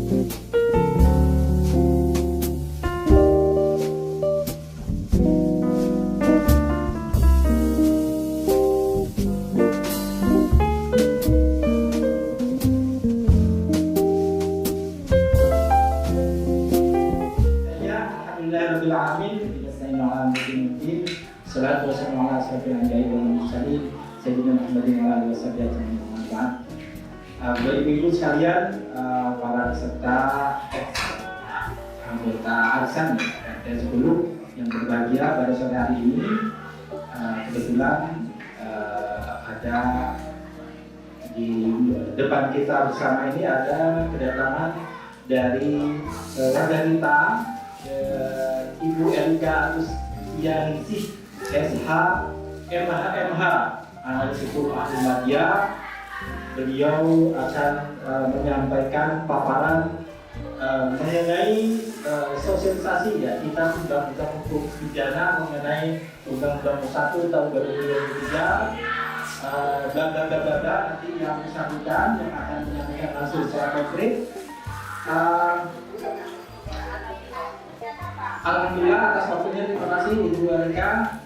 Salatu wassalamu ala asyrofil anbiya'i wal mursalin sayyidina Muhammadin wa alihi wasallam. Bapak Ibu sekalian, para peserta anggota Arsan RT 10 yang berbahagia pada sore hari ini, kebetulan ada di depan kita bersama ini ada kedatangan dari warga kita, Ibu Erika Agustianingsih SH MH Analis Hukum Ahmadiyah. Beliau akan menyampaikan paparan mengenai sosialisasi ya kita undang-undang hukum pidana mengenai Undang-Undang 1 tahun 2023. Nanti yang bersangkutan yang akan menyampaikan langsung secara konkret. Alhamdulillah atas waktunya, terima kasih Ibu Erika.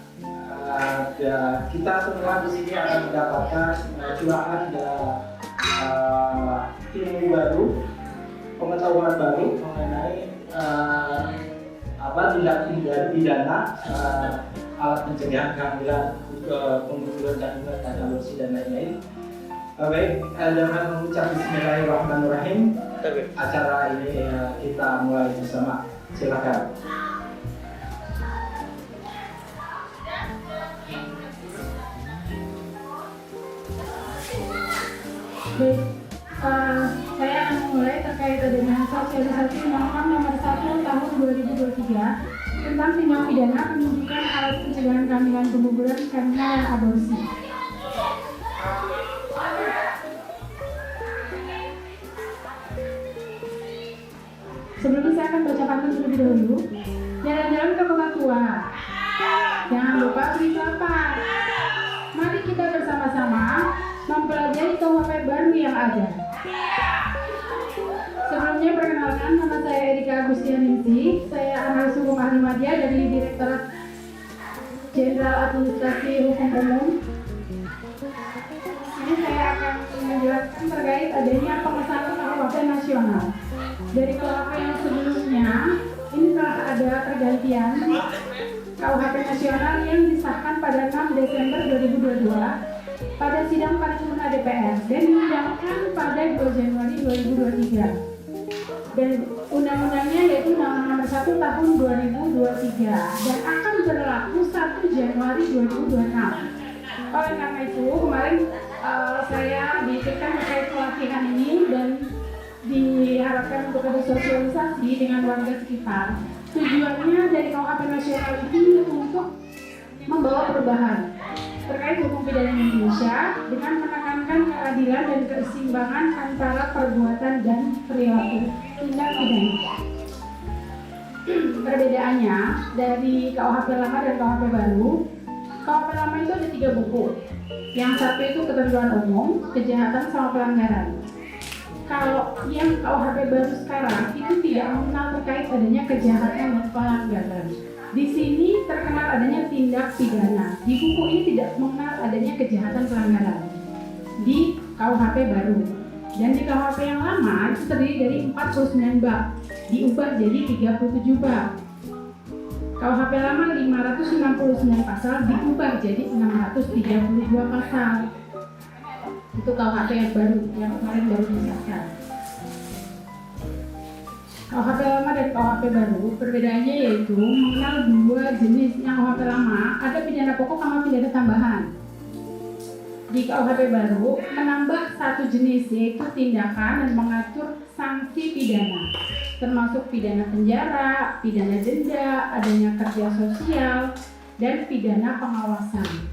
Kita semua di sini akan mendapatkan curahan ilmu baru, pengetahuan baru mengenai tindak pidana, alat pencegahan kehamilan, pembunuhan kandungan, aborsi dan lain-lain. Baik, dengan mengucap Bismillahirrahmanirrahim, acara ini kita mulai bersama. Silakan. Baik, saya akan memulai terkait dengan sosialisasi Undang-Undang Nomor 1 Tahun 2023 tentang tindak pidana penunjukan alat pencegahan kehamilan, pembunuhan karena aborsi. Sebelumnya saya akan bacakan terlebih dahulu. Jalan-jalan ke kota tua. Jangan lupa beli kelapa. Mari kita bersama-sama mempelajari KUHP baru yang ada. Sebelumnya perkenalkan, nama saya Erika Agustianingsih. Saya analis hukum Ahmadiyah dari Direktorat Jenderal Administrasi Hukum Umum. Ini saya akan menjelaskan terkait adanya pengesahan KUHP nasional. Dari KUHP yang sebelumnya, ini telah ada pergantian KUHP nasional yang disahkan pada 6 Desember 2022 pada sidang paripurna DPR dan diundangkan pada 2 Januari 2023. Dan undang-undangnya yaitu Undang-Undang Nomor 1 Tahun 2023 dan akan berlaku 1 Januari 2026. Oleh karena itu, kemarin saya diberikan terkait pelatihan ini dan diharapkan untuk ada sosialisasi dengan warga sekitar. Tujuannya dari KUHP nasional ini untuk membawa perubahan terkait hukum pidana Indonesia dengan menekankan keadilan dan keseimbangan antara perbuatan dan perilaku tindak pidana. Perbedaannya dari KUHP lama dan KUHP baru, KUHP lama itu ada 3 buku. Yang satu itu ketentuan umum, kejahatan sama pelanggaran. Kalau yang KUHP baru sekarang itu tidak mengenal terkait adanya kejahatan dan pelanggaran. Di sini terkenal adanya tindak pidana. Di buku ini tidak mengenal adanya kejahatan pelanggaran. Di KUHP baru. Dan di KUHP yang lama itu terdiri dari 49 bab, diubah jadi 37 bab. KUHP lama 569 pasal diubah jadi 632 pasal. Itu KUHP yang baru, yang kemarin baru disahkan. KUHP lama dan KUHP baru perbedaannya yaitu mengenal 2 jenis. Yang KUHP lama ada pidana pokok sama pidana tambahan. Di KUHP baru menambah 1 jenis yaitu tindakan dan mengatur sanksi pidana, termasuk pidana penjara, pidana denda, adanya kerja sosial, dan pidana pengawasan.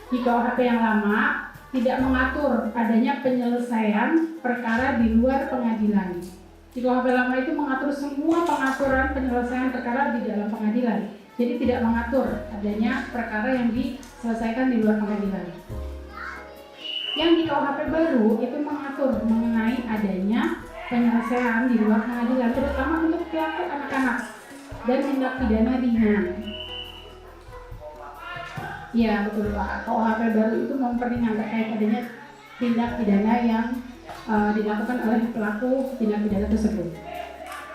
Di KUHP yang lama tidak mengatur adanya penyelesaian perkara di luar pengadilan. Di KUHP lama itu mengatur semua pengaturan penyelesaian perkara di dalam pengadilan. Jadi tidak mengatur adanya perkara yang diselesaikan di luar pengadilan. Yang di KUHP baru itu mengatur mengenai adanya penyelesaian di luar pengadilan, terutama untuk pelaku anak-anak dan tindak pidana ringan. Ya betul Pak, KUHP baru itu memperingan terkait adanya tindak pidana yang dilakukan oleh pelaku tindak pidana tersebut.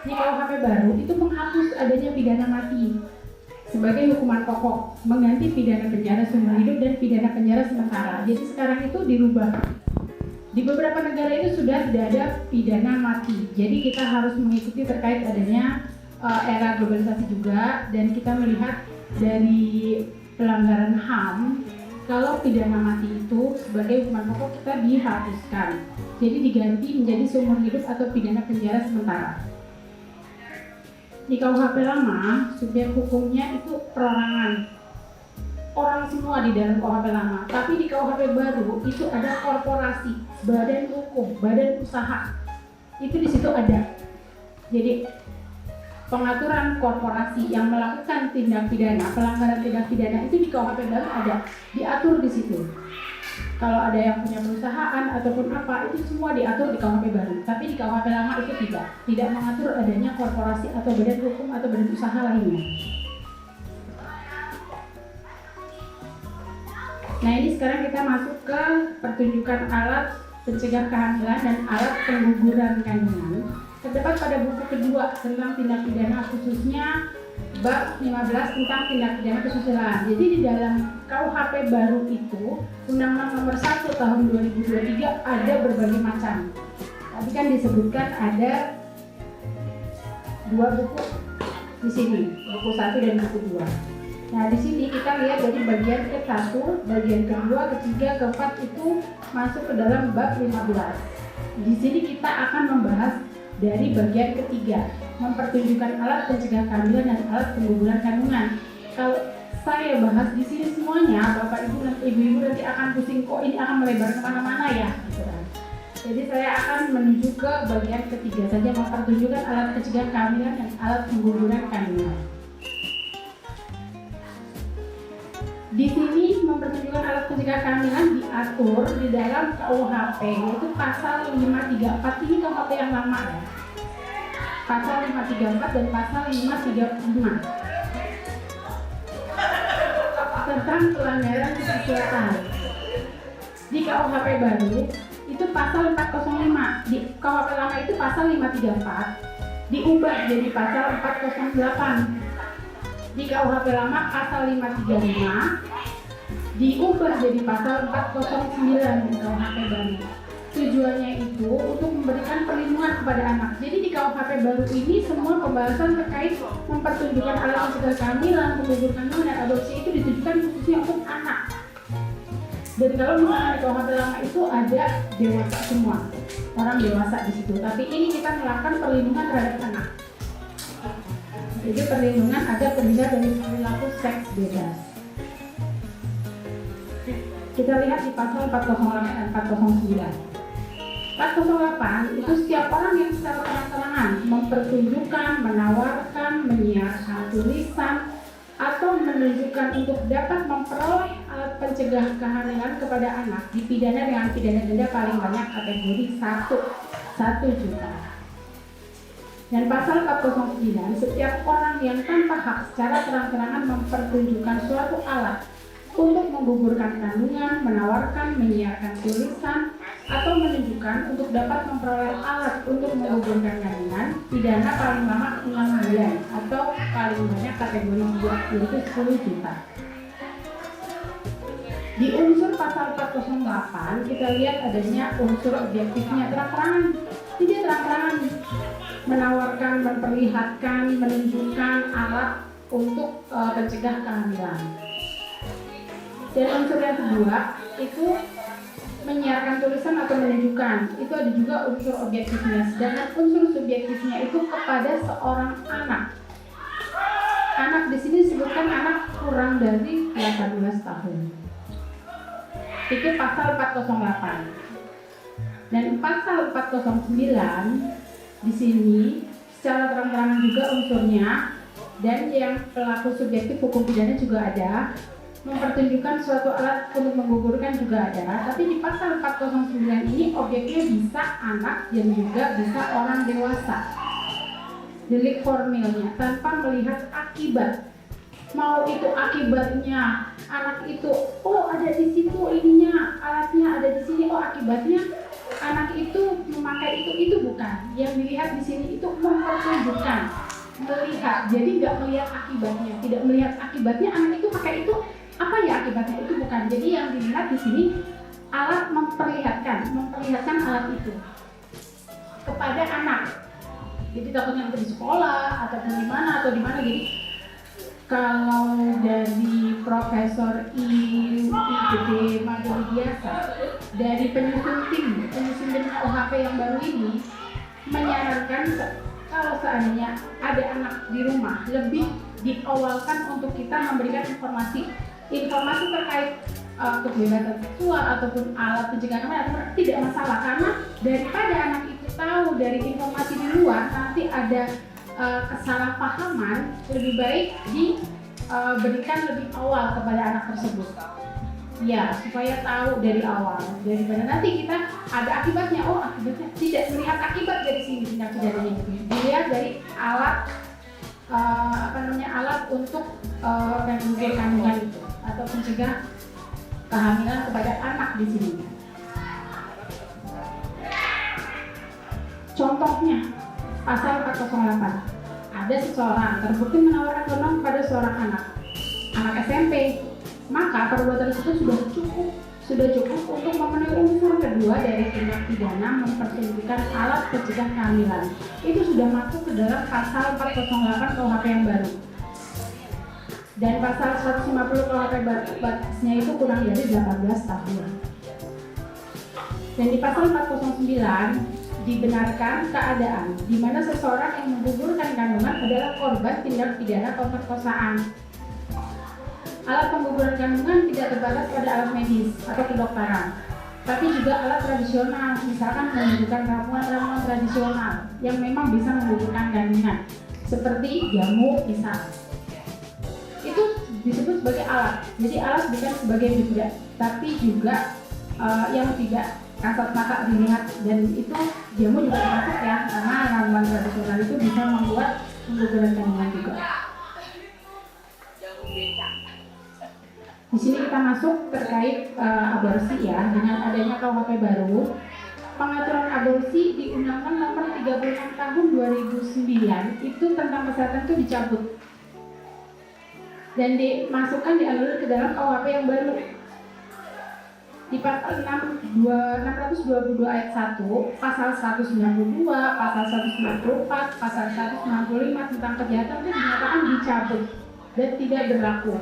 Di KUHP baru itu menghapus adanya pidana mati sebagai hukuman pokok, mengganti pidana penjara seumur hidup dan pidana penjara sementara. Jadi sekarang itu dirubah. Di beberapa negara itu sudah tidak ada pidana mati. Jadi kita harus mengikuti terkait adanya era globalisasi juga, dan kita melihat dari pelanggaran HAM kalau pidana mati itu sebagai hukuman pokok kita dihapuskan. Jadi diganti menjadi seumur hidup atau pidana penjara sementara. Di KUHP lama, subjek hukumnya itu perorangan, orang semua di dalam KUHP lama. Tapi di KUHP baru itu ada korporasi, badan hukum, badan usaha. Itu di situ ada. Jadi pengaturan korporasi yang melakukan tindak pidana, pelanggaran tindak pidana itu di KUHP baru ada, diatur di situ. Kalau ada yang punya perusahaan ataupun apa, itu semua diatur di KUHP baru. Tapi di KUHP lama itu tidak mengatur adanya korporasi atau badan hukum atau badan usaha lainnya. Nah ini sekarang kita masuk ke pertunjukan alat pencegah kehamilan dan alat pengguguran kandungan. Terdapat pada buku kedua tentang tindak pidana, khususnya bab 15 tentang tindak pidana kesusilaan. Jadi di dalam KUHP baru itu Undang-Undang Nomor 1 Tahun 2023 ada berbagai macam. Tadi kan disebutkan ada 2 buku di sini, buku 1 dan buku 2. Nah di sini kita lihat dari bagian ke-1, bagian ke-2, ke-3, ke-4 itu masuk ke dalam bab 15. Di sini kita akan membahas dari bagian ketiga, mempertunjukkan alat pencegah kehamilan dan alat pengguguran kandungan. Kalau saya bahas di sini semuanya, Bapak Ibu dan Ibu-ibu nanti akan pusing, kok ini akan melebar kemana-mana ya, gitu kan. Jadi saya akan menuju ke bagian ketiga saja, mempertunjukkan alat pencegah kehamilan dan alat pengguguran kandungan. Di sini mempertunjukkan alat pencegah kehamilan diatur di dalam KUHP, yaitu pasal 534. Ini KUHP yang lama ya. Pasal 534 dan pasal 535 tentang pelanggaran kesusilaan. Di KUHP baru itu pasal 405, di KUHP lama itu pasal 534 diubah jadi pasal 408. Di KUHP lama pasal 535 diubah jadi pasal 409 di KUHP baru. Tujuannya itu untuk memberikan perlindungan kepada anak. Jadi di KUHP baru ini semua pembahasan terkait mempertunjukkan alat pencegah kehamilan, penggugur kandungan dan adopsi itu ditujukan khususnya untuk anak. Dan kalau misalnya di KUHP lama itu ada dewasa semua, orang dewasa di situ. Tapi ini kita melakukan perlindungan terhadap anak. Jadi perlindungan agar terhindar dari perilaku seks bebas. Kita lihat di pasal 408 dan 409. 408 itu setiap orang yang secara terang-terangan mempertunjukkan, menawarkan, menyiarkan tulisan atau menunjukkan untuk dapat memperoleh alat pencegah kehamilan kepada anak dipidana dengan pidana denda paling banyak kategori 1 juta. Dan pasal 409, setiap orang yang tanpa hak secara terang-terangan mempertunjukkan suatu alat untuk menggugurkan kandungan, menawarkan, menyiarkan tulisan, atau menunjukkan untuk dapat memperoleh alat untuk menggugurkan kandungan, pidana paling lama 6 bulan atau paling banyak kategori 2, yaitu 10 juta. Di unsur pasal 408 kita lihat adanya unsur objektifnya, terang-terangan. Tidak terang-terangan menawarkan, memperlihatkan, menunjukkan alat untuk pencegah kehamilan. Dan unsur yang kedua itu menyiarkan tulisan atau menunjukkan, itu ada juga unsur objektifnya. Sedangkan unsur subjektifnya itu kepada seorang anak. Anak di sini disebutkan anak kurang dari 18 tahun. Itu pasal 408. Dan pasal 409 di sini secara terang-terangan juga unsurnya, dan yang pelaku subjektif hukum pidana juga ada. mempertunjukkan suatu alat untuk menggugurkan juga ada, tapi di pasal 409 ini objeknya bisa anak dan juga bisa orang dewasa. Delik formilnya tanpa melihat akibat. Mau itu akibatnya anak itu, oh ada di situ ininya, alatnya ada di sini, oh akibatnya anak itu memakai itu bukan. Yang dilihat di sini itu mempertunjukkan, melihat. Jadi nggak melihat akibatnya, tidak melihat akibatnya anak itu pakai itu, apa ya akibatnya itu bukan. Jadi yang dilihat di sini alat memperlihatkan alat itu kepada anak. Jadi takutnya nanti di sekolah ataupun di mana atau di mana. Jadi kalau dari Profesor IGD Maduri Biasa dari penyusun tim OHP yang baru ini menyarankan kalau seandainya ada anak di rumah lebih diawalkan untuk kita memberikan informasi terkait kebebasan seksual ataupun alat pencegahan ataupun tidak masalah, karena daripada anak itu tahu dari informasi di luar nanti ada kesalahpahaman, lebih baik diberikan lebih awal kepada anak tersebut. Ya, supaya tahu dari awal, daripada nanti kita ada akibatnya. Oh, akibatnya tidak melihat akibat dari sini tindak pidananya itu. Dilihat dari alat alat untuk menggugurkan kandungan itu atau mencegah kehamilan kepada anak di sini. Contohnya pasal 408. Ada seseorang terbukti menawarkan kondom pada seorang anak SMP, maka perbuatan tersebut sudah cukup untuk memenuhi unsur kedua dari tindak pidana mempertunjukkan alat pencegah kehamilan. Itu sudah masuk ke dalam pasal 408 KUHP yang baru. Dan pasal 150 KUHP batasnya itu kurang dari 18 tahun. Dan di pasal 409 dibenarkan keadaan di mana seseorang yang menggugurkan kandungan adalah korban tindak pidana pemerkosaan. Alat pengguguran kandungan tidak terbatas pada alat medis atau kedokteran, tapi juga alat tradisional, misalkan menunjukkan ramuan-ramuan tradisional yang memang bisa menggugurkan kandungan, seperti jamu misal. Itu disebut sebagai alat. Jadi alat bukan sebagai benda, tapi juga yang tidak kasat mata dilihat, dan itu jamu juga termasuk ya, karena ramuan tradisional itu bisa membuat pengguguran kandungan juga. Di sini kita masuk terkait aborsi ya, dengan adanya KUHP baru, pengaturan aborsi di Undang-Undang Nomor 36 Tahun 2009 itu tentang kesehatan itu dicabut dan dimasukkan dianulir ke dalam KUHP yang baru. Di pasal 622 ayat 1, pasal 192, pasal 194, pasal 165 tentang kejahatan itu dinyatakan dicabut dan tidak berlaku.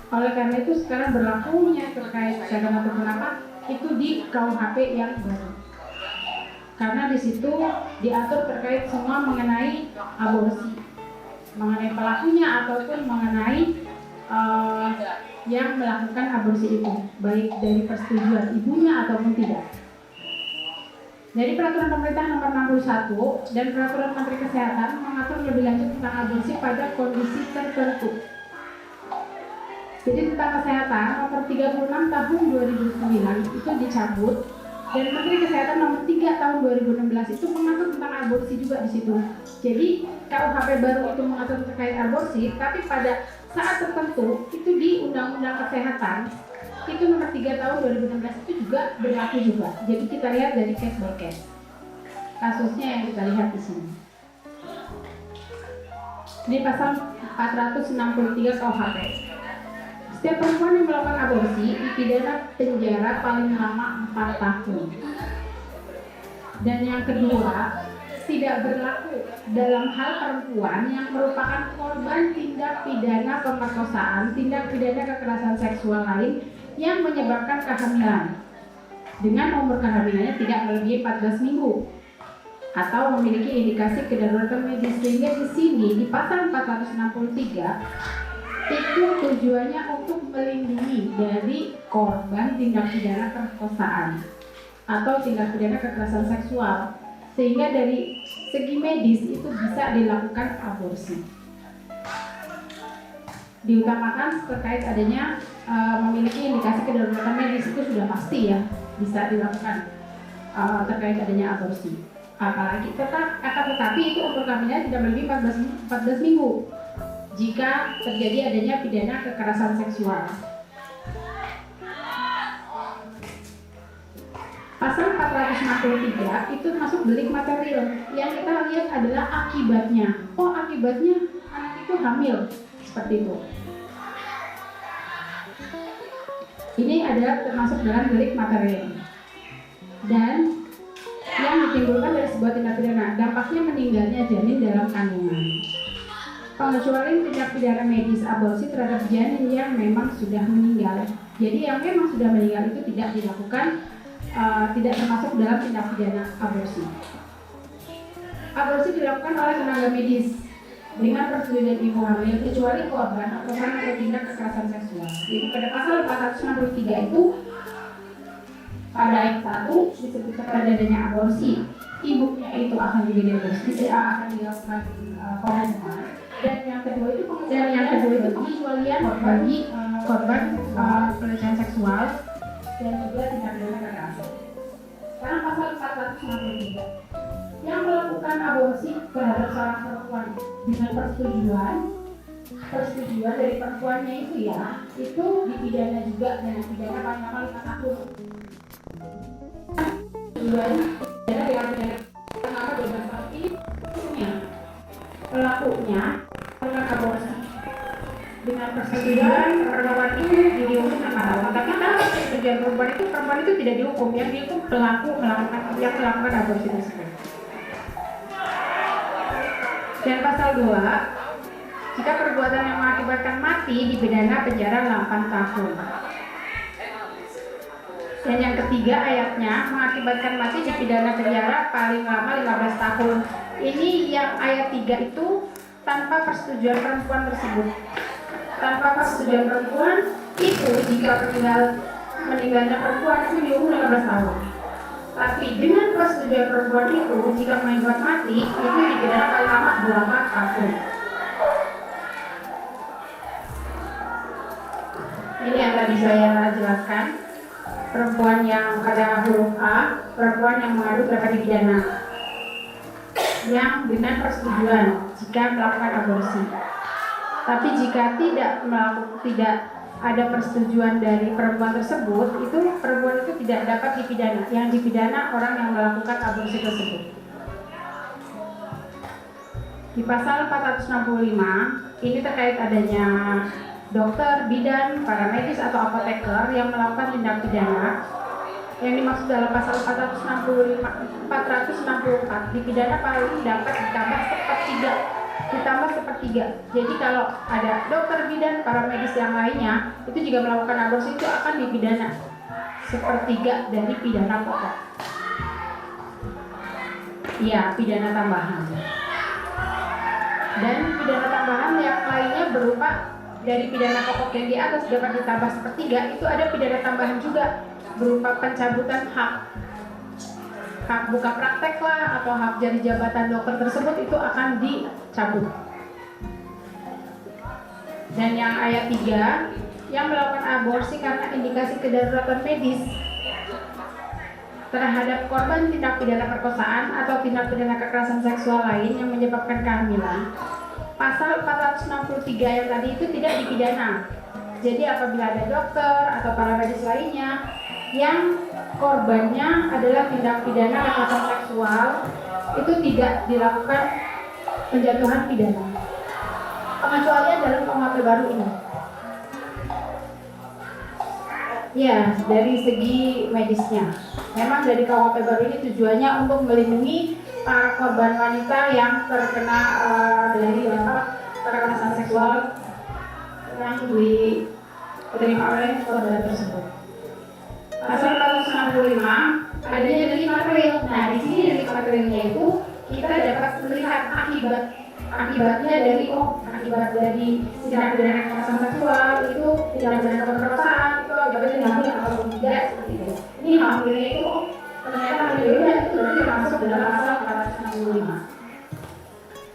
Oleh karena itu sekarang berlakunya terkait kejahatan ataupun apa itu di KUHP yang baru. Karena di situ diatur terkait semua mengenai aborsi, mengenai pelakunya ataupun mengenai yang melakukan aborsi itu, baik dari persetujuan ibunya ataupun tidak. Dari peraturan pemerintah nomor 61 dan peraturan Menteri Kesehatan mengatur lebih lanjut tentang aborsi pada kondisi tertentu. Jadi tentang kesehatan nomor 36 tahun 2009 itu dicabut, dan Menteri Kesehatan nomor 3 tahun 2016 itu mengatur tentang aborsi juga di situ. Jadi KUHP baru itu mengatur terkait aborsi, tapi pada saat tertentu itu di Undang-Undang Kesehatan itu nomor 3 tahun 2016 itu juga berlaku juga. Jadi kita lihat dari case by case. Kasusnya yang kita lihat di sini. Di pasal 463 KUHP. Setiap perempuan yang melakukan aborsi dipidana penjara paling lama 4 tahun. Dan yang kedua, tidak berlaku dalam hal perempuan yang merupakan korban tindak pidana pemerkosaan, tindak pidana kekerasan seksual lain yang menyebabkan kehamilan dengan umur kehamilannya tidak melebihi 14 minggu atau memiliki indikasi kedaruratan medis. Sehingga di sini di pasal 463 itu tujuannya untuk melindungi dari korban tindak pidana perkosaan atau tindak pidana kekerasan seksual, sehingga dari segi medis itu bisa dilakukan aborsi. diutamakan terkait adanya memiliki indikasi kedaruratan medis, itu sudah pasti ya bisa dilakukan terkait adanya aborsi. Apalagi tetapi itu umur kehamilan tidak melebihi 14 minggu jika terjadi adanya pidana kekerasan seksual. Pasal 463 itu masuk delik material. Yang kita lihat adalah akibatnya. Oh, akibatnya anak itu hamil, seperti itu. Ini adalah termasuk dalam delik material. Dan yang ditimbulkan dari sebuah tindak pidana, dampaknya meninggalnya janin dalam kandungan. Pengecualian tindak pidana medis aborsi terhadap janin yang memang sudah meninggal. Jadi yang memang sudah meninggal itu tidak dilakukan, tidak termasuk dalam tindak pidana aborsi. Aborsi dilakukan oleh tenaga medis dengan persetujuan ibu hamil kecuali korban atau orang yang tindak kekerasan seksual. Jadi pada pasal 463 itu pada ayat 1 disebutkan pada adanya aborsi, ibunya itu akan juga diaborsi, akan dilakukan penghukuman. Dan yang kedua itu pengecualian bagi korban pelecehan seksual dan juga tindak pidana kekerasan. Sekarang pasal 463 yang melakukan aborsi terhadap seorang perempuan dengan persetujuan dari perempuannya itu ya, itu dipidana juga dengan pidana paling lama 5 tahun. Tujuan pidana dengan pidana paling lama 12 tahun ini hukumnya pelakunya melakukan aborsi dengan persetujuan perempuan itu dihukum 5 tahun. Tapi kalau persetujuan perempuan itu tidak dihukum, yang dihukum pelaku yang melakukan aborsi tersebut. Dan pasal 2, jika perbuatan yang mengakibatkan mati dipidana penjara 8 tahun. Dan yang ketiga ayatnya, mengakibatkan mati dipidana penjara paling lama 15 tahun. Ini yang ayat 3 itu tanpa persetujuan perempuan tersebut. Tanpa persetujuan perempuan itu jika meninggalnya perempuan itu dihukum 15 tahun. Tapi dengan persetujuan perempuan itu jika mengakibatkan mati itu dipidana paling lama 8 tahun. Ini yang tadi saya jelaskan. Perempuan yang pada huruf A, perempuan yang mengadu dapat dipidana yang dengan persetujuan jika melakukan aborsi. Tapi jika tidak ada persetujuan dari perempuan tersebut, itu perempuan itu tidak dapat dipidana. Yang dipidana orang yang melakukan aborsi tersebut. Di pasal 465 ini terkait adanya dokter, bidan, para medis atau apoteker yang melakukan tindak pidana yang dimaksud dalam pasal 464 dipidana paling dapat ditambah sepertiga. Jadi kalau ada dokter, bidan, para medis yang lainnya itu juga melakukan aborsi itu akan dipidana sepertiga dari pidana pokok. Iya, pidana tambahan. Dan pidana tambahan yang lainnya berupa dari pidana pokok yang di atas dapat ditambah sepertiga, itu ada pidana tambahan juga berupa pencabutan hak buka praktek lah atau hak dari jabatan dokter tersebut itu akan dicabut. Dan yang ayat 3 yang melakukan aborsi karena indikasi kedaruratan medis terhadap korban tindak pidana perkosaan atau tindak pidana kekerasan seksual lain yang menyebabkan kehamilan. Pasal 463 yang tadi itu tidak dipidana. Jadi apabila ada dokter atau para medis lainnya yang korbannya adalah tindak pidana kekerasan seksual, itu tidak dilakukan penjatuhan pidana. Pengecualian dalam KUHP baru ini. Ya, dari segi medisnya. Memang dari KUHP baru ini tujuannya untuk melindungi para korban wanita yang terkena dari kekerasan seksual yang diterima oleh korban tersebut. Pasal 465 adanya delik material. Nah, di sini delik materialnya itu kita dapat melihat akibatnya dari akibat dari tindak pidana kekerasan seksual itu tindak pidana pemerkosaan itu akibatnya hamil atau tidak seperti itu. Ini hamilnya itu ternyata hamilnya itu berarti masuk dalam pasal 465.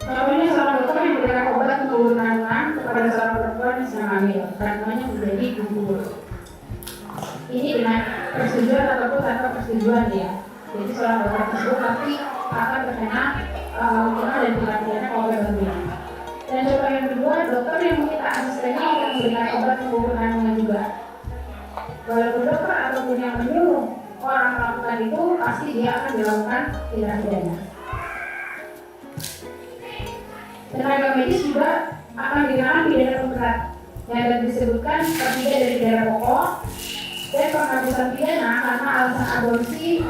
Contohnya seorang dokter yang memberikan obat untuk kandungan kepada kepada seorang perempuan yang sedang hamil, kandungannya menjadi gugur. Ini dengan persetujuan ataupun tanpa persetujuan ya. Jadi seorang dokter tersebut nanti akan terkena hukuman dan tindak pidana KUHP baru ini. Dan contoh yang kedua, dokter yang meminta asistennya untuk memberikan obat penggugur kandungan juga. Walaupun dokter ataupun yang menyuruh orang melakukan itu, pasti dia akan dilakukan tindak pidana. Tenaga medis juga akan dikenakan pidana pemberat yang dapat disebutkan sepertiga dari pidana pokok dan penghapusan pidana karena alasan aborsi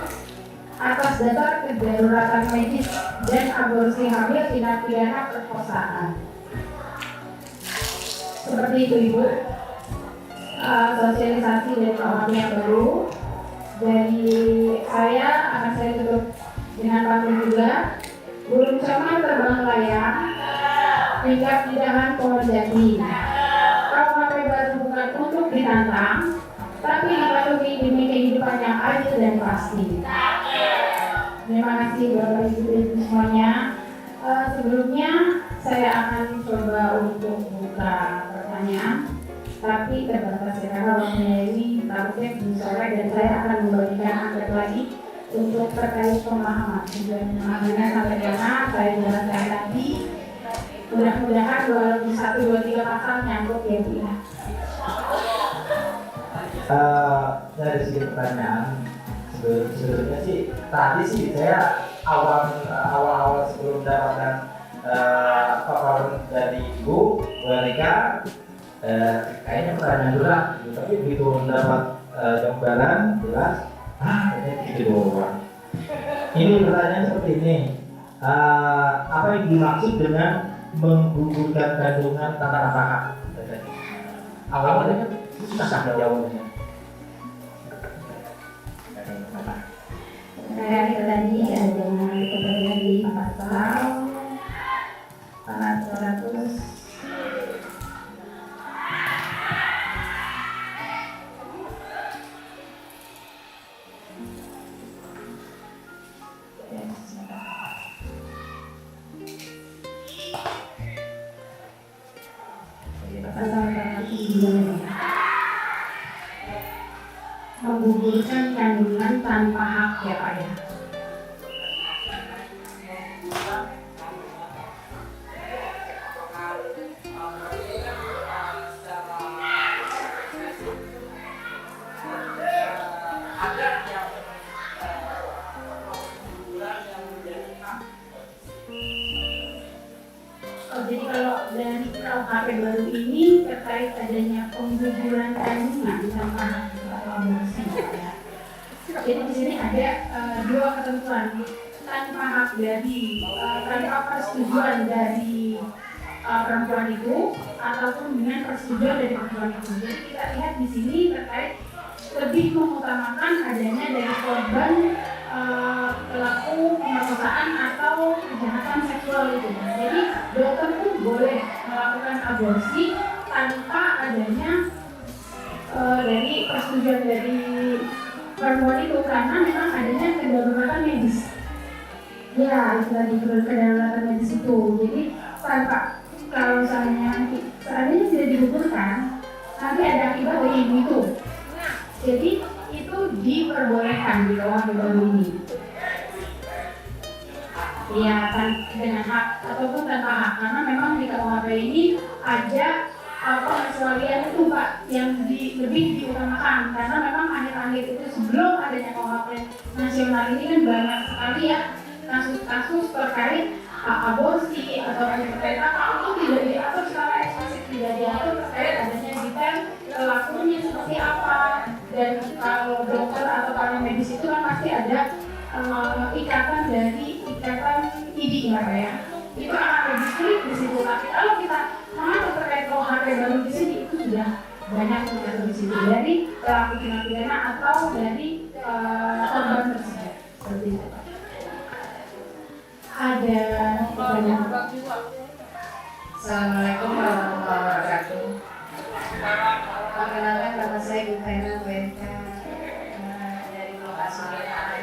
atas dasar kedaruratan medis dan aborsi hamil tindak pidana perkosaan. Seperti itu Ibu, sosialisasi dari KUHP yang baru. Dari saya akan saya tutup dengan pantun juga. Burung camar terbang layang hingga pindahan pohon jati. KUHP baru bukan untuk ditantang, tapi dipatuhi demi kehidupan yang adil dan pasti. Terima kasih Bapak Ibu semuanya. Sebelumnya saya akan coba untuk buka pertanyaan, tapi terbatas ya karena waktunya ini takutnya belum sore dan saya akan membagikan angket lagi untuk terkait pemahaman. Tujuan pemahamannya sampai mana saya jelaskan tadi. Mudah-mudahan 1, 2, 3 pasal nyangkut ya Bu ya. Dari segi pertanyaan, sebelumnya sih tadi sih saya awal sebelum mendapatkan paparan dari Ibu Rika, kayaknya pertanyaan dulu lah, tapi begitu mendapat gambaran jelas, kayaknya gitu doang. Ini pertanyaan seperti ini, apa yang dimaksud dengan menggugurkan kandungan tanpa hak? Awalnya kan susah jawabnya. Itu tadi ada kebetulan di pasal 400. Menggugurkan kandungan tanpa hak ya Pak ya. Jadi kalau dari KUHP baru ini terkait adanya pengguguran kandungan tanpa hak atau aborsi ya. Jadi di sini ada dua ketentuan tanpa hak dari tanpa persetujuan dari perempuan itu ataupun dengan persetujuan dari perempuan itu. Jadi kita lihat di sini terkait lebih mengutamakan adanya dari korban pelaku pemerkosaan atau kejahatan seksual itu. Jadi dokter pun boleh melakukan aborsi tanpa adanya dari persetujuan dari perempuan itu karena memang adanya kedaruratan medis. Ya, itu tadi kedaruratan medis itu. Jadi tanpa kalau seandainya tidak digugurkan, nanti ada akibat dari ibu itu. Jadi itu diperbolehkan di KUHP baru ini. Ya, dengan hak ataupun tanpa hak, karena memang di KUHP ini ada pengecualian itu Pak yang lebih diutamakan karena memang akhir-akhir itu sebelum adanya KUHP nasional ini kan banyak sekali ya kasus-kasus terkait aborsi atau percetakan itu tidak diatur secara eksplisit, tidak diatur terkait adanya detail pelakunya seperti apa. Dan kalau dokter atau para medis itu kan pasti ada ikatan IDI ya. Itu akan lebih sulit di situ. Tapi kalau kita mengatur terkait KUHP baru di sini itu sudah banyak mengatur di situ dari pelaku tindak pidana atau dari korban tersebut. Seperti itu. Ada pertanyaan. Assalamualaikum warahmatullahi wabarakatuh. Perkenalkan nama saya Bu Hera WNK dari lokasi Medan.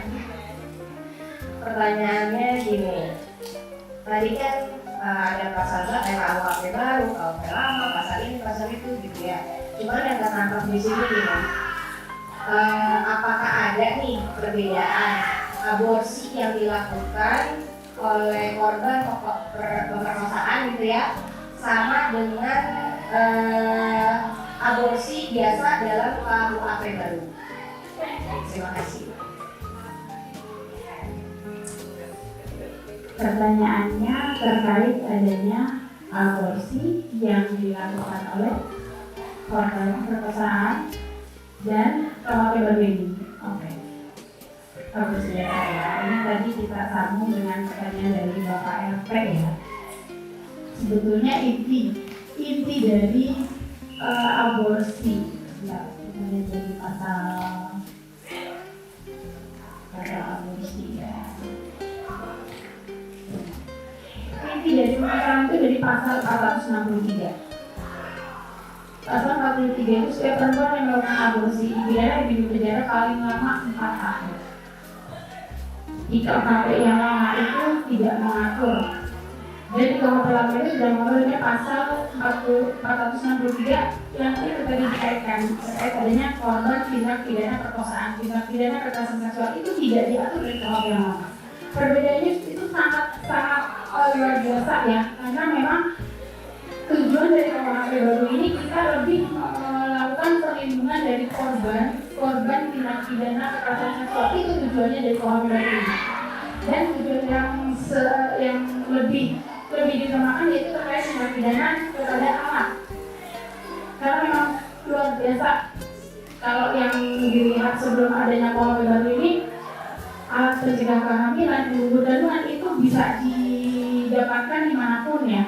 Pertanyaannya gini, tadi kan ada pasal KUHP baru, KUHP lama, pasal ini, pasal itu gitu ya. Cuma yang nggak nampak di sini ya, apakah ada nih perbedaan aborsi yang dilakukan oleh korban pemerkosaan gitu ya, sama dengan aborsi biasa dalam KUHP baru. Terima kasih. Pertanyaannya terkait adanya aborsi yang dilakukan oleh korban perkosaan dan KUHP baru ini. Oke. Bagus ya. Ini tadi kita sambung dengan pertanyaan dari Bapak RP ya. Sebetulnya inti dari aborsi. Ya, kita jadi pasal aborsi ya. Inti dari permasalahan itu dari pasal 463. Pasal 43 itu setiap perempuan yang melakukan aborsi dipidana di penjara paling lama 4 tahun. Jika KUHP yang lama itu tidak mengatur, dan di KUHP lama itu sudah mengaturnya pasal 463 yang itu tadi dikaitkan terkait adanya korban tindak pidana perkosaan, tindak pidana kekerasan seksual itu tidak diatur di KUHP yang lama. Perbedaannya itu sangat luar biasa ya, karena memang tujuan dari KUHP baru ini kita lebih melakukan perlindungan dari korban tindak pidana kekerasan seksual, itu tujuannya dari KUHP baru ini. Dan tujuan yang lebih ditemakan yaitu terkait tindak pidana kepada anak, karena memang luar biasa kalau yang dilihat sebelum adanya KUHP baru ini, alat pencegah kehamilan, gugur kandungan itu bisa didapatkan dimanapun ya,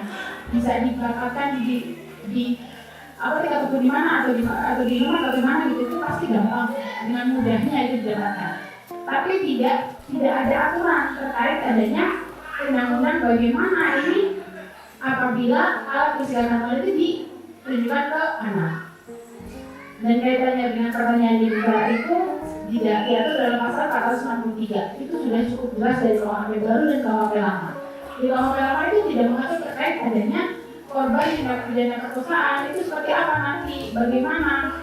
bisa didapatkan di toko di mana atau di rumah atau di mana gitu, itu pasti gampang, dengan mudahnya itu didapatkan. Tapi tidak ada aturan terkait adanya undang-undang bagaimana ini apabila alat pencegah kehamilan itu ditujukan ke anak. Dan kaitannya dengan pertanyaan di bawah itu tidak diatur dalam pasal 463. Itu sudah cukup jelas dari KUHP baru dan KUHP lama. Di KUHP lama itu tidak mengatur terkait adanya korban tindak pidana perkosaan itu seperti apa nanti, bagaimana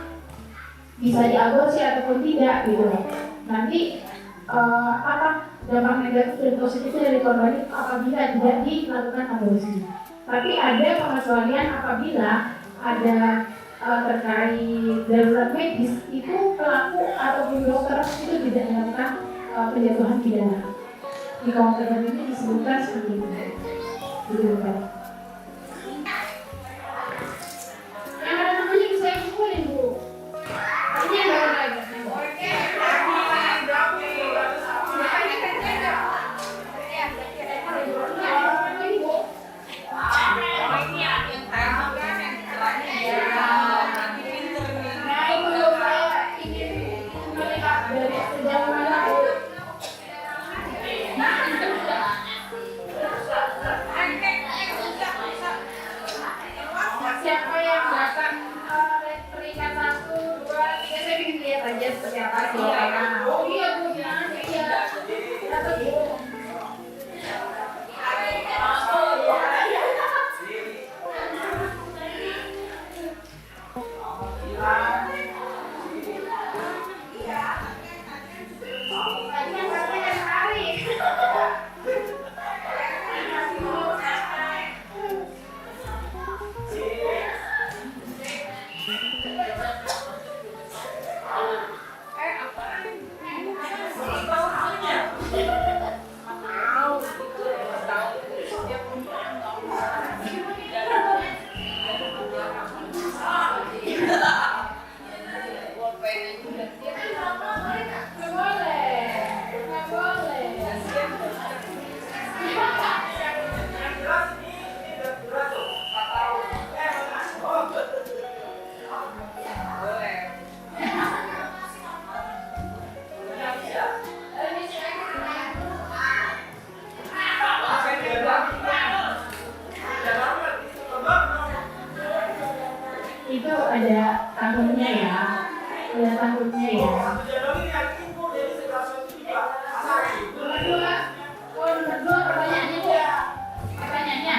bisa diaborsi ataupun tidak gitu. Nanti apa dampak negatif dan positifnya dari korban itu apabila tidak dilakukan aborsi. Tapi ada pengecualian apabila ada terkait darurat medis, itu pelaku ataupun dokter itu tidak melakukan penjatuhan pidana. Di KUHP ini disebutkan seperti itu. Disebutkan. Yang ada namanya bisa dipukulin Bu. Ini yang baru lagi. Siapa yang datang peringkat 1, 2, 3, saya ingin lihat aja seperti apa sih. Oh iya Bu, jangan iya. Dapat Bu. Itu ada tahunnya ya, Nomor 2 pertanyaannya.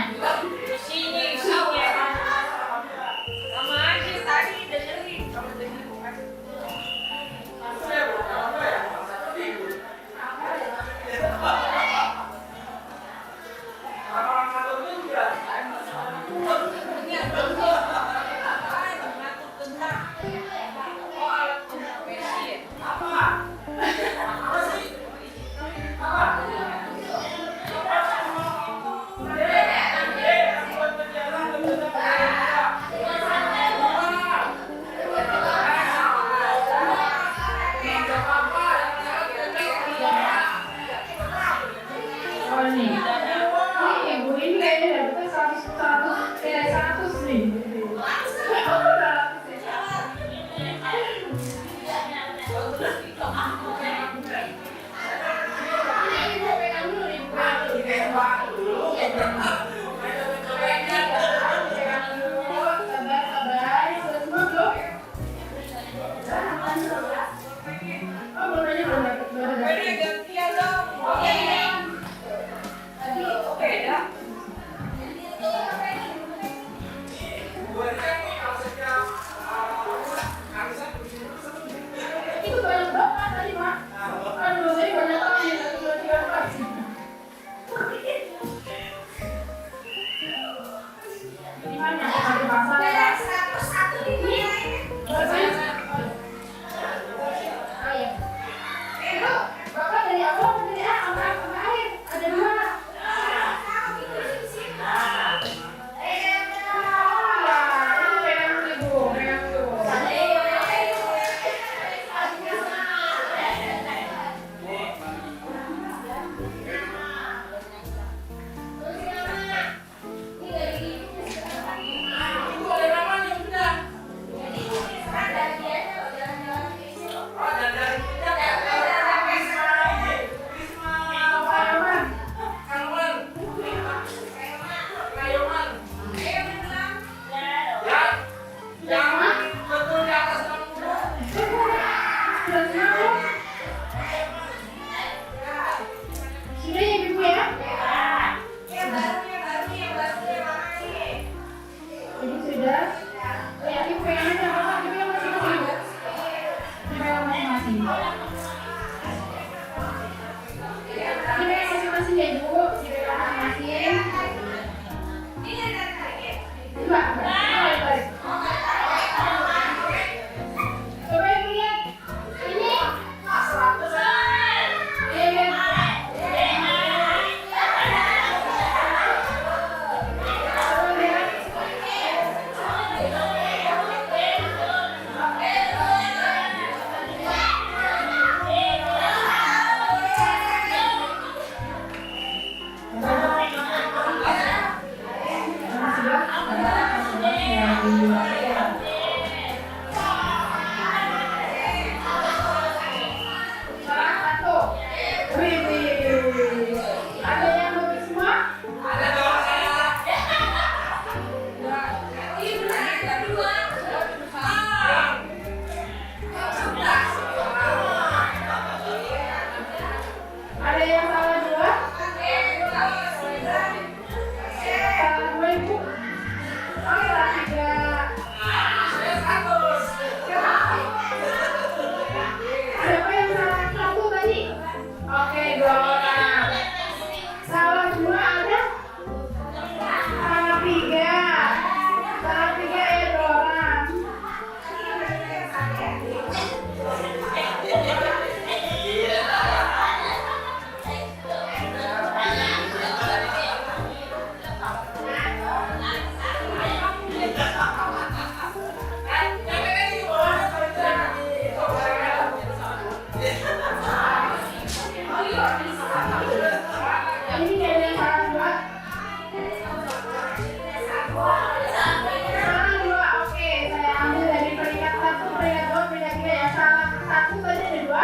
Sudah ya Ibu ya? Ibu sudah? Ya, Ibu pengen apa? Ibu yang masing-masing Ibu? Ibu yang masing-masing. Ibu yang masing-masing ya Ibu? Ibu yang masing-masing. Coba, balik. Coba Ibu lihat. Ini. Ada yang salah dua? Salah dua Ibu? Oke, salah tiga. Siapa yang salah satu tadi? Oke, dua orang. Salah dua ada? Salah tiga. Salah tiga ya dua orang. Ini nggak ada yang salah dua. Salah dua, oke. Saya ambil dari peringkat 1, peringkat 2, peringkat 3 ya. Salah 1 tadi ada 2.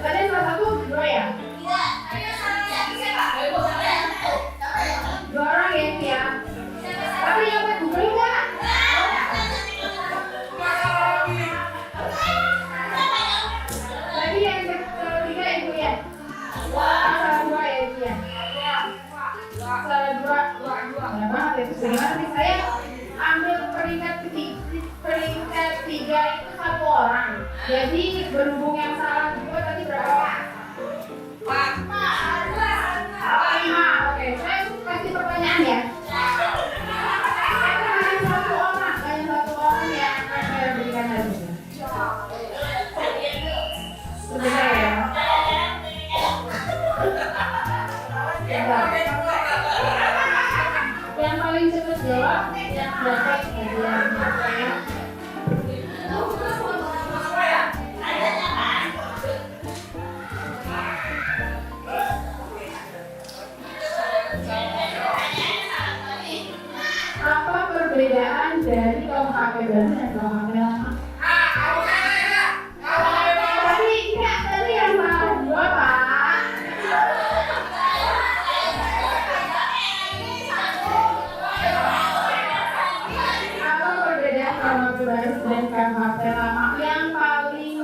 Tadi salah 1, 2 ya? 2 orang ya ini ya. Tapi yang buat Google enggak? Tadi yang ketiga Ibu ya? Salah 2 ya Ibu ya? Salah 2. Banyak banget ya. Terus bagaimana nih saya ambil peringkat 3 itu 1 orang. Jadi berhubung yang salah 2 tadi berapa? 5. Oke, saya kasih pertanyaan ya. Hanya 1 orang yang akan saya berikan hadiah. Sebentar ya. Sebentar. Yang paling cepat jawab yang dapat hadiah. Apa perbedaan dari KUHP baru dan KUHP lama? Tadi enggak, tadi yang salah 2 Pak. Apa perbedaan KUHP baru dan KUHP lama? Yang paling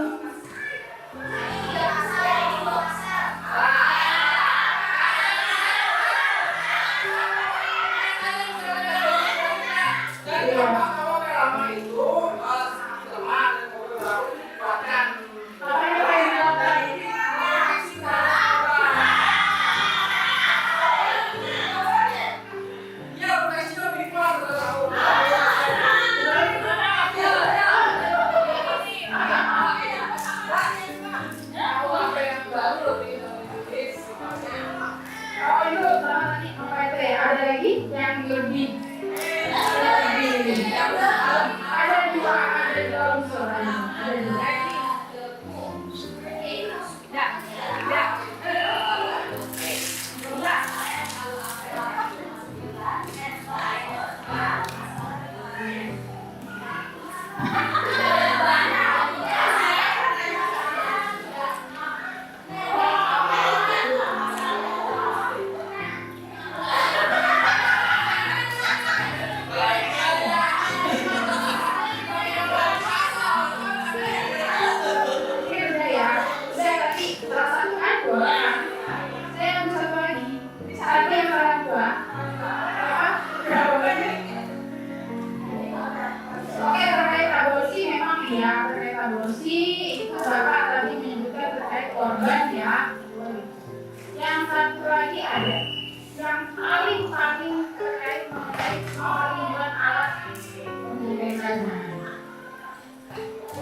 tadi ya terkait aborsi itu Bapak tadi menyebutkan terkait korban ya. Yang satu lagi ada yang paling terkait mengenai perlindungan alat pembebasan.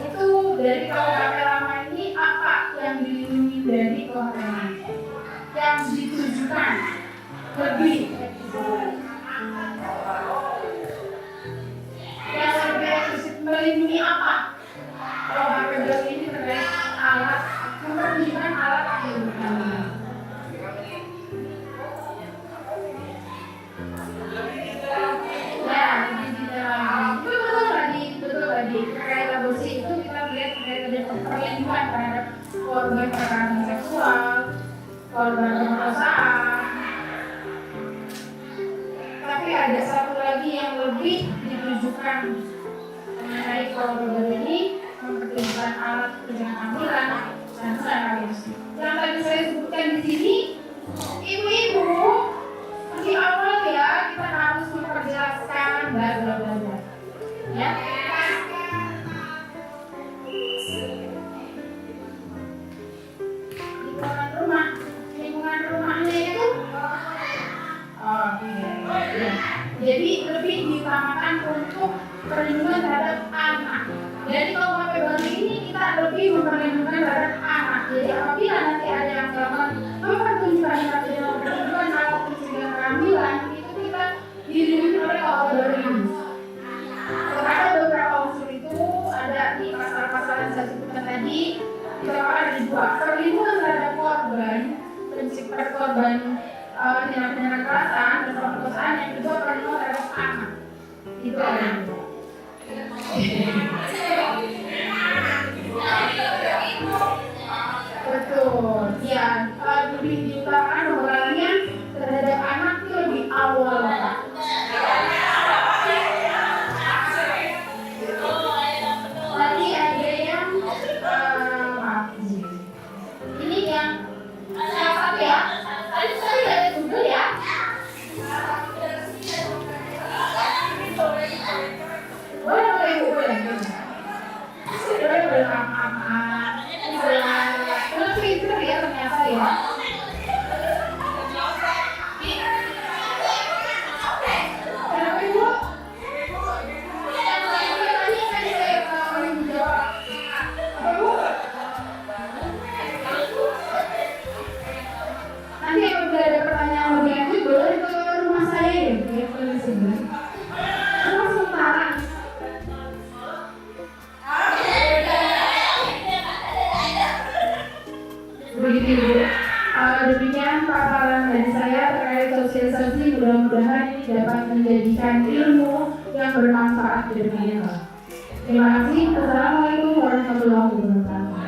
Itu dari KUHP lama ini apa yang dilindungi dari KUHP lama? Yang ditujukan lebih yang lebih eksklusif melindungi apa? KUHP baru ini terkait alat perlindungan alat pembebasan. Betul tadi terkait aborsi itu kita lihat terkait ada perlindungan terhadap korban kekerasan seksual, korban pemerkosaan. Tapi ada satu lagi yang lebih ditujukan mengenai korban ini mempertimbangkan alat penunjang kehamilan dan aborsi. Yang tadi saya sebutkan di sini, ibu-ibu di awal ya kita harus memperjelaskan bla bla bla bla. Ya. Lingkungan rumahnya itu ya. Jadi lebih diutamakan untuk perlindungan terhadap anak. Jadi kalau KUHP baru ini kita lebih memperlindungan terhadap anak. Jadi apabila nanti ada yang melakukan mempertunjukkan alat penunjang kehamilan itu kita dilindungi oleh KUHP baru ini. Ada beberapa unsur itu ada di pasal-pasal yang saya sebutkan tadi. Kita ada di dua perlindungan terhadap korban, pencipta korban tindak pidana kekerasan dan pemerkosaan, yang kedua perlindungan terhadap anak. Itu ada dua. Betul, ya lebih diutamakan orangnya terhadap anak itu lebih awal, Pak. Tadi ada yang ini yang apa ya? Tadi saya dari Google ya. Boleh. Lebih pintar ya ternyata ya. Kenapa Ibu? Nanti apabila ada pertanyaan lebih lanjut boleh ke rumah saya ya, biar ke sini. Rumah sementara. Begitu Bu. Demikian paparan dari saya terkait sosialisasi, mudah-mudahan ini dapat menjadikan ilmu yang bermanfaat ke depannya. Terima kasih. Assalamualaikum warahmatullahi wabarakatuh.